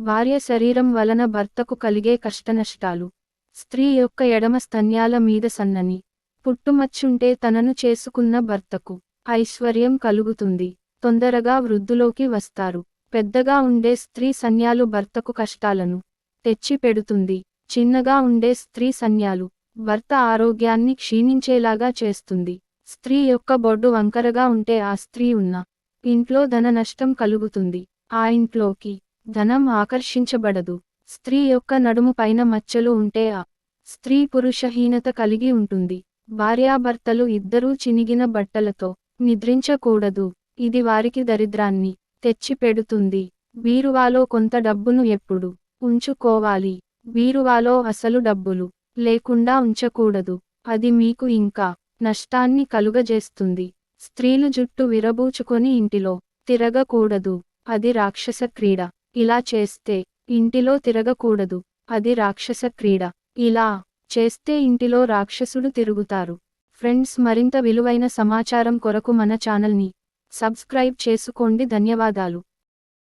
భార్య శరీరం వలన భర్తకు కలిగే కష్టనష్టాలు. స్త్రీ యొక్క ఎడమ స్తన్యాల మీద సన్నని పుట్టుమచ్చుంటే తనను చేసుకున్న భర్తకు ఐశ్వర్యం కలుగుతుంది. తొందరగా వృద్ధిలోకి వస్తారు. పెద్దగా ఉండే స్త్రీ సన్యాలు భర్తకు కష్టాలను తెచ్చి పెడుతుంది. చిన్నగా ఉండే స్త్రీ సన్యాలు భర్త ఆరోగ్యాన్ని క్షీణించేలాగా చేస్తుంది. స్త్రీ యొక్క బొడ్డు వంకరగా ఉంటే ఆ స్త్రీ ఉన్న ఇంట్లో ధన నష్టం కలుగుతుంది. ఆ ఇంట్లోకి ధనం ఆకర్షించబడదు. స్త్రీ యొక్క నడుము పైన మచ్చలు ఉంటే ఆ స్త్రీ పురుషహీనత కలిగి ఉంటుంది. భార్యాభర్తలు ఇద్దరూ చినిగిన బట్టలతో నిద్రించకూడదు. ఇది వారికి దరిద్రాన్ని తెచ్చి పెడుతుంది. బీరువాలో కొంత డబ్బును ఎప్పుడు ఉంచుకోవాలి. బీరువాలో అసలు డబ్బులు లేకుండా ఉంచకూడదు. అది మీకు ఇంకా నష్టాన్ని కలుగజేస్తుంది. స్త్రీలు జుట్టు విరబూచుకొని ఇంటిలో తిరగకూడదు. అది రాక్షస క్రీడ. ఇలా చేస్తే ఇంటిలో తిరగకూడదు. అది రాక్షస క్రీడ. ఇలా చేస్తే ఇంటిలో రాక్షసుడు తిరుగుతారు. ఫ్రెండ్స్, మరింత విలువైన సమాచారం కొరకు మన ఛానల్ని సబ్స్క్రైబ్ చేసుకోండి. ధన్యవాదాలు.